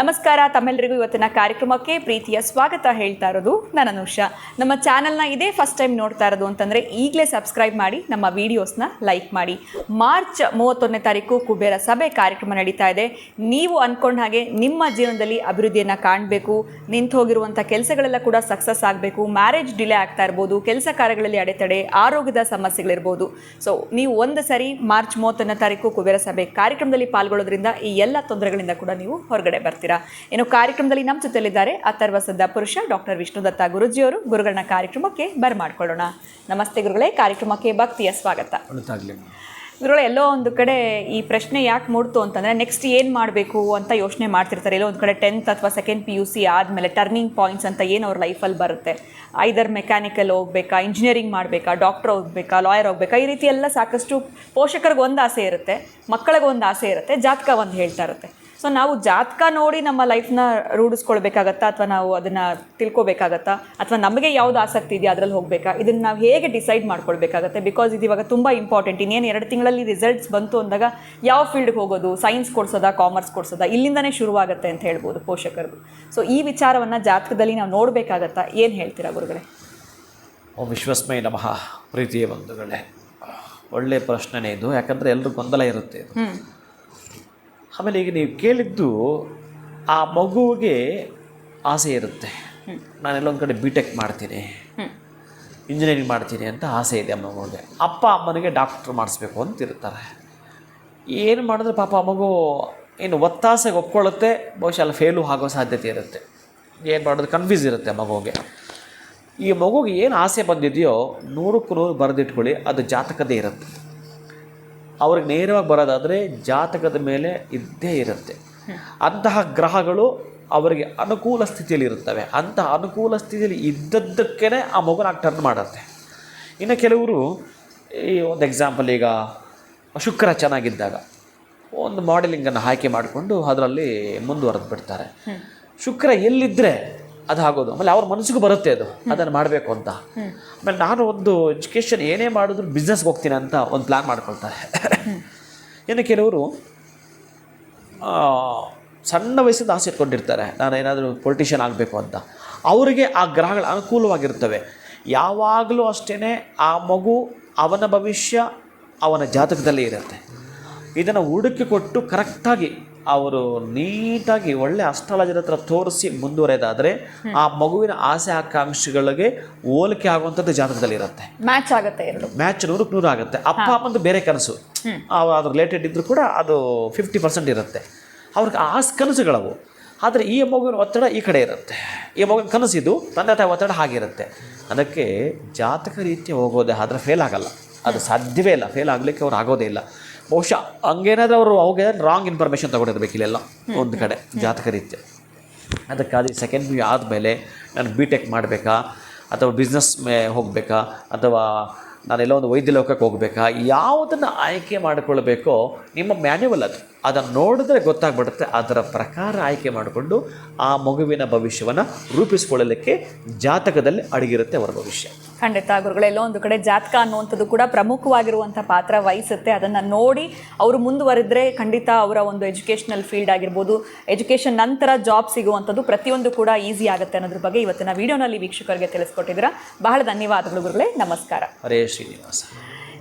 ನಮಸ್ಕಾರ, ತಮ್ಮೆಲ್ಲರಿಗೂ ಇವತ್ತಿನ ಕಾರ್ಯಕ್ರಮಕ್ಕೆ ಪ್ರೀತಿಯ ಸ್ವಾಗತ ಹೇಳ್ತಾ ಇರೋದು ನಾನು ಅನುಷಾ. ನಮ್ಮ ಚಾನಲ್ನ ಇದೇ ಫಸ್ಟ್ ಟೈಮ್ ನೋಡ್ತಾ ಇರೋದು ಅಂತಂದರೆ ಈಗಲೇ ಸಬ್ಸ್ಕ್ರೈಬ್ ಮಾಡಿ, ನಮ್ಮ ವೀಡಿಯೋಸ್ನ ಲೈಕ್ ಮಾಡಿ. ಮಾರ್ಚ್ 31ನೇ ತಾರೀಕು ಕುಬೇರ ಸಭೆ ಕಾರ್ಯಕ್ರಮ ನಡೀತಾ ಇದೆ. ನೀವು ಅಂದ್ಕೊಂಡ ಹಾಗೆ ನಿಮ್ಮ ಜೀವನದಲ್ಲಿ ಅಭಿವೃದ್ಧಿಯನ್ನು ಕಾಣಬೇಕು, ನಿಂತು ಹೋಗಿರುವಂಥ ಕೆಲಸಗಳೆಲ್ಲ ಕೂಡ ಸಕ್ಸಸ್ ಆಗಬೇಕು, ಮ್ಯಾರೇಜ್ ಡಿಲೇ ಆಗ್ತಾ ಇರ್ಬೋದು, ಕೆಲಸ ಕಾರ್ಯಗಳಲ್ಲಿ ಅಡೆತಡೆ, ಆರೋಗ್ಯದ ಸಮಸ್ಯೆಗಳಿರ್ಬೋದು. ಸೊ ನೀವು ಒಂದು ಸರಿ ಮಾರ್ಚ್ 31ನೇ ತಾರೀಕು ಕುಬೇರ ಸಭೆ ಕಾರ್ಯಕ್ರಮದಲ್ಲಿ ಪಾಲ್ಗೊಳ್ಳೋದ್ರಿಂದ ಈ ಎಲ್ಲ ತೊಂದರೆಗಳಿಂದ ಕೂಡ ನೀವು ಹೊರಗಡೆ ಬರ್ತೀರಾ. ಇನ್ನು ಕಾರ್ಯಕ್ರಮದಲ್ಲಿ ನಮ್ಮ ಜೊತೆಲಿದ್ದಾರೆ ಅಥರ್ವ ಸಿದ್ಧಾಪುರುಷ ಡಾಕ್ಟರ್ ವಿಷ್ಣುದತ್ತ ಗುರುಜಿಯವರು. ಗುರುಗಳನ್ನ ಕಾರ್ಯಕ್ರಮಕ್ಕೆ ಬರಮಾಡ್ಕೊಳ್ಳೋಣ. ನಮಸ್ತೆ ಗುರುಗಳೇ, ಕಾರ್ಯಕ್ರಮಕ್ಕೆ ಭಕ್ತಿಯ ಸ್ವಾಗತ. ಗುರುಗಳೇ, ಎಲ್ಲೋ ಒಂದು ಕಡೆ ಈ ಪ್ರಶ್ನೆ ಯಾಕೆ ಮೂಡ್ತು ಅಂತಂದರೆ, ನೆಕ್ಸ್ಟ್ ಏನು ಮಾಡಬೇಕು ಅಂತ ಯೋಚನೆ ಮಾಡ್ತಿರ್ತಾರೆ. ಎಲ್ಲೋ ಒಂದು ಕಡೆ 10th ಅಥವಾ 2nd PUC ಆದಮೇಲೆ ಟರ್ನಿಂಗ್ ಪಾಯಿಂಟ್ಸ್ ಅಂತ ಏನು ಅವ್ರ ಲೈಫಲ್ಲಿ ಬರುತ್ತೆ. ಐದರ್ ಮೆಕ್ಯಾನಿಕಲ್ ಹೋಗ್ಬೇಕಾ, ಇಂಜಿನಿಯರಿಂಗ್ ಮಾಡಬೇಕಾ, ಡಾಕ್ಟರ್ ಹೋಗ್ಬೇಕಾ, ಲಾಯರ್ ಹೋಗ್ಬೇಕಾ, ಈ ರೀತಿ ಎಲ್ಲ ಸಾಕಷ್ಟು ಪೋಷಕರಿಗೆ ಒಂದು ಆಸೆ ಇರುತ್ತೆ, ಮಕ್ಕಳಿಗೆ ಒಂದು ಆಸೆ ಇರುತ್ತೆ, ಜಾತಕ ಒಂದು ಹೇಳ್ತಾ ಇರುತ್ತೆ. ಸೊ ನಾವು ಜಾತಕ ನೋಡಿ ನಮ್ಮ ಲೈಫ್ನ ರೂಢಿಸ್ಕೊಳ್ಬೇಕಾಗತ್ತಾ, ಅಥವಾ ನಾವು ಅದನ್ನು ತಿಳ್ಕೊಬೇಕಾಗತ್ತಾ, ಅಥವಾ ನಮಗೆ ಯಾವುದು ಆಸಕ್ತಿ ಇದೆಯಾ ಅದರಲ್ಲಿ ಹೋಗಬೇಕಾ, ಇದನ್ನು ನಾವು ಹೇಗೆ ಡಿಸೈಡ್ ಮಾಡ್ಕೊಳ್ಬೇಕಾಗತ್ತೆ? ಬಿಕಾಸ್ ಇದು ಇವಾಗ ತುಂಬ ಇಂಪಾರ್ಟೆಂಟ್. ಇನ್ನೇನು 2 ತಿಂಗಳಲ್ಲಿ ರಿಸಲ್ಟ್ಸ್ ಬಂತು ಅಂದಾಗ ಯಾವ ಫೀಲ್ಡ್ಗೆ ಹೋಗೋದು, ಸೈನ್ಸ್ ಕೊಡ್ಸೋದಾ, ಕಾಮರ್ಸ್ ಕೊಡ್ಸೋದಾ, ಇಲ್ಲಿಂದನೇ ಶುರುವಾಗುತ್ತೆ ಅಂತ ಹೇಳ್ಬೋದು ಪೋಷಕರದು. ಸೊ ಈ ವಿಚಾರವನ್ನು ಜಾತಕದಲ್ಲಿ ನಾವು ನೋಡಬೇಕಾಗತ್ತಾ? ಏನು ಹೇಳ್ತೀರಾ ಗುರುಗಳೇ? ಓಂ ವಿಶ್ವಸ್ಮೈ ನಮಃ. ಪ್ರೀತಿಯ ಬಂಧುಗಳೇ, ಒಳ್ಳೆಯ ಪ್ರಶ್ನೆನೇ ಇದು. ಯಾಕಂದರೆ ಎಲ್ಲರೂ ಗೊಂದಲ ಇರುತ್ತೆ ಇದು. ಆಮೇಲೆ ಈಗ ನೀವು ಕೇಳಿದ್ದು, ಆ ಮಗುವಿಗೆ ಆಸೆ ಇರುತ್ತೆ, ನಾನೆಲ್ಲೊಂದು ಕಡೆ BTech ಮಾಡ್ತೀನಿ, ಇಂಜಿನಿಯರಿಂಗ್ ಮಾಡ್ತೀನಿ ಅಂತ ಆಸೆ ಇದೆ ಆ ಮಗುವಿಗೆ. ಅಪ್ಪ ಅಮ್ಮನಿಗೆ ಡಾಕ್ಟ್ರ್ ಮಾಡಿಸ್ಬೇಕು ಅಂತ ಇರ್ತಾರೆ. ಏನು ಮಾಡಿದ್ರೆ ಪಾಪ ಆ ಮಗು ಏನು ಒತ್ತಾಸೆಗೆ ಒಪ್ಕೊಳ್ಳುತ್ತೆ, ಬಹುಶಃ ಅಲ್ಲಿ ಫೇಲು ಆಗೋ ಸಾಧ್ಯತೆ ಇರುತ್ತೆ. ಏನು ಮಾಡೋದು ಕನ್ಫ್ಯೂಸ್ ಇರುತ್ತೆ ಆ ಮಗುವಿಗೆ. ಈ ಮಗುಗೆ ಏನು ಆಸೆ ಬಂದಿದೆಯೋ 100ಕ್ಕೆ 100 ಬರೆದಿಟ್ಕೊಳ್ಳಿ, ಅದು ಜಾತಕದೇ ಇರುತ್ತೆ. ಅವ್ರಿಗೆ ನೇರವಾಗಿ ಬರೋದಾದರೆ ಜಾತಕದ ಮೇಲೆ ಇದ್ದೇ ಇರುತ್ತೆ. ಅಂತಹ ಗ್ರಹಗಳು ಅವರಿಗೆ ಅನುಕೂಲ ಸ್ಥಿತಿಯಲ್ಲಿ ಇರುತ್ತವೆ. ಅಂತಹ ಅನುಕೂಲ ಸ್ಥಿತಿಯಲ್ಲಿ ಇದ್ದದ್ದಕ್ಕೇ ಆ ಮಗುನ ಟರ್ನ್ ಮಾಡುತ್ತೆ. ಇನ್ನು ಕೆಲವರು, ಈ ಒಂದು ಎಕ್ಸಾಂಪಲ್, ಈಗ ಶುಕ್ರ ಚೆನ್ನಾಗಿದ್ದಾಗ ಒಂದು ಮಾಡೆಲಿಂಗನ್ನು ಆಯ್ಕೆ ಮಾಡಿಕೊಂಡು ಅದರಲ್ಲಿ ಮುಂದುವರೆದು ಬಿಡ್ತಾರೆ. ಶುಕ್ರ ಎಲ್ಲಿದ್ದರೆ ಅದು ಆಗೋದು. ಆಮೇಲೆ ಅವ್ರ ಮನಸ್ಸಿಗೂ ಬರುತ್ತೆ ಅದು, ಅದನ್ನು ಮಾಡಬೇಕು ಅಂತ. ಆಮೇಲೆ ನಾನು ಒಂದು ಎಜುಕೇಷನ್ ಏನೇ ಮಾಡಿದ್ರು ಬಿಸ್ನೆಸ್ಗೆ ಹೋಗ್ತೀನಿ ಅಂತ ಒಂದು ಪ್ಲ್ಯಾನ್ ಮಾಡ್ಕೊಳ್ತಾರೆ. ಇನ್ನು ಕೆಲವರು ಸಣ್ಣ ವಯಸ್ಸಿಂದ ಆಸೆ ಇಟ್ಕೊಂಡಿರ್ತಾರೆ, ನಾನು ಏನಾದರೂ ಪೊಲಿಟಿಷಿಯನ್ ಆಗಬೇಕು ಅಂತ. ಅವರಿಗೆ ಆ ಗ್ರಹಗಳು ಅನುಕೂಲವಾಗಿರ್ತವೆ. ಯಾವಾಗಲೂ ಅಷ್ಟೇ ಆ ಮಗು, ಅವನ ಭವಿಷ್ಯ ಅವನ ಜಾತಕದಲ್ಲೇ ಇರುತ್ತೆ. ಇದನ್ನು ಹುಡುಕಿ ಕೊಟ್ಟು ಕರೆಕ್ಟಾಗಿ ಅವರು ನೀಟಾಗಿ ಒಳ್ಳೆ ಅಸ್ಟ್ರಾಲಜರ್ ಹತ್ರ ತೋರಿಸಿ ಮುಂದುವರೆದಾದರೆ ಆ ಮಗುವಿನ ಆಸೆ ಆಕಾಂಕ್ಷೆಗಳಿಗೆ ಹೋಲಿಕೆ ಆಗುವಂಥದ್ದು ಜಾತಕದಲ್ಲಿ ಇರುತ್ತೆ. ಮ್ಯಾಚ್ ಆಗುತ್ತೆ, ಮ್ಯಾಚ್ 100ಕ್ಕೆ 100 ಆಗುತ್ತೆ. ಅಪ್ಪ ಅಮ್ಮಂದು ಬೇರೆ ಕನಸು, ಅದ್ರ ರಿಲೇಟೆಡ್ ಇದ್ದರೂ ಕೂಡ ಅದು 50% ಇರುತ್ತೆ. ಅವ್ರಿಗೆ ಆ ಕನಸುಗಳವು. ಆದರೆ ಈ ಮಗುವಿನ ಒತ್ತಡ ಈ ಕಡೆ ಇರುತ್ತೆ. ಈ ಮಗುವಿನ ಕನಸಿದು, ತಂದೆ ತಾಯಿ ಒತ್ತಡ ಹಾಗಿರುತ್ತೆ. ಅದಕ್ಕೆ ಜಾತಕ ರೀತಿಯ ಹೋಗೋದೆ, ಆದರೆ ಫೇಲ್ ಆಗಲ್ಲ, ಅದು ಸಾಧ್ಯವೇ ಇಲ್ಲ. ಫೇಲ್ ಆಗಲಿಕ್ಕೆ ಅವ್ರು ಆಗೋದೇ ಇಲ್ಲ. ಬಹುಶಃ ಹಂಗೇನಾದರೂ ಅವರು ಅವಾಗ ರಾಂಗ್ ಇನ್ಫಾರ್ಮೇಷನ್ ತೊಗೊಂಡಿರ್ಬೇಕಿಲ್ಲ ಒಂದು ಕಡೆ ಜಾತಕ ರೀತ್ಯ. ಅದಕ್ಕಾಗಿ 2nd PU ಆದಮೇಲೆ ನಾನು BTech ಮಾಡಬೇಕಾ, ಅಥವಾ ಬಿಸ್ನೆಸ್ ಹೋಗಬೇಕಾ, ಅಥವಾ ನಾನೆಲ್ಲ ಒಂದು ವೈದ್ಯ ಲೋಕಕ್ಕೆ ಹೋಗಬೇಕಾ, ಯಾವುದನ್ನು ಆಯ್ಕೆ ಮಾಡಿಕೊಳ್ಬೇಕೋ ನಿಮ್ಮ ಮ್ಯಾನ್ಯುವಲ್ ಅದನ್ನು ನೋಡಿದ್ರೆ ಗೊತ್ತಾಗ್ಬಿಡುತ್ತೆ. ಅದರ ಪ್ರಕಾರ ಆಯ್ಕೆ ಮಾಡಿಕೊಂಡು ಆ ಮಗುವಿನ ಭವಿಷ್ಯವನ್ನು ರೂಪಿಸ್ಕೊಳ್ಳಲಿಕ್ಕೆ ಜಾತಕದಲ್ಲಿ ಅಡಗಿರುತ್ತೆ ಅವರ ಭವಿಷ್ಯ. ಖಂಡಿತ ಗುರುಗಳೇ, ಎಲ್ಲೋ ಒಂದು ಕಡೆ ಜಾತಕ ಅನ್ನುವಂಥದ್ದು ಕೂಡ ಪ್ರಮುಖವಾಗಿರುವಂಥ ಪಾತ್ರ ವಹಿಸುತ್ತೆ. ಅದನ್ನು ನೋಡಿ ಅವರು ಮುಂದುವರೆದ್ರೆ ಖಂಡಿತ ಅವರ ಒಂದು ಎಜುಕೇಷನಲ್ ಫೀಲ್ಡ್ ಆಗಿರ್ಬೋದು, ಎಜುಕೇಷನ್ ನಂತರ ಜಾಬ್ ಸಿಗುವಂಥದ್ದು ಪ್ರತಿಯೊಂದು ಕೂಡ ಈಸಿ ಆಗುತ್ತೆ ಅನ್ನೋದ್ರ ಬಗ್ಗೆ ಇವತ್ತಿನ ವಿಡಿಯೋನಲ್ಲಿ ವೀಕ್ಷಕರಿಗೆ ತಿಳಿಸ್ಕೊಟ್ಟಿದ್ದೀರಾ. ಬಹಳ ಧನ್ಯವಾದಗಳು ಗುರುಗಳೇ, ನಮಸ್ಕಾರ. ಹರೇ ಶ್ರೀನಿವಾಸ.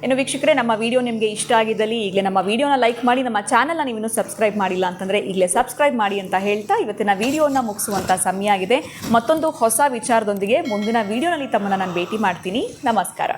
ಇನ್ನು ವೀಕ್ಷಕರೇ, ನಮ್ಮ ವಿಡಿಯೋ ನಿಮಗೆ ಇಷ್ಟ ಆಗಿದ್ದಲ್ಲಿ ಈಗಲೇ ನಮ್ಮ ವಿಡಿಯೋನ ಲೈಕ್ ಮಾಡಿ, ನಮ್ಮ ಚಾನಲ್ನ ನೀವು ಇನ್ನೂ ಸಬ್ಸ್ಕ್ರೈಬ್ ಮಾಡಿಲ್ಲ ಅಂತಂದರೆ ಈಗಲೇ ಸಬ್ಸ್ಕ್ರೈಬ್ ಮಾಡಿ ಅಂತ ಹೇಳ್ತಾ ಇವತ್ತಿನ ವಿಡಿಯೋನ ಮುಗಿಸುವಂಥ ಸಮಯ ಆಗಿದೆ. ಮತ್ತೊಂದು ಹೊಸ ವಿಚಾರದೊಂದಿಗೆ ಮುಂದಿನ ವಿಡಿಯೋನಲ್ಲಿ ತಮ್ಮನ್ನು ನಾನು ಭೇಟಿ ಮಾಡ್ತೀನಿ. ನಮಸ್ಕಾರ.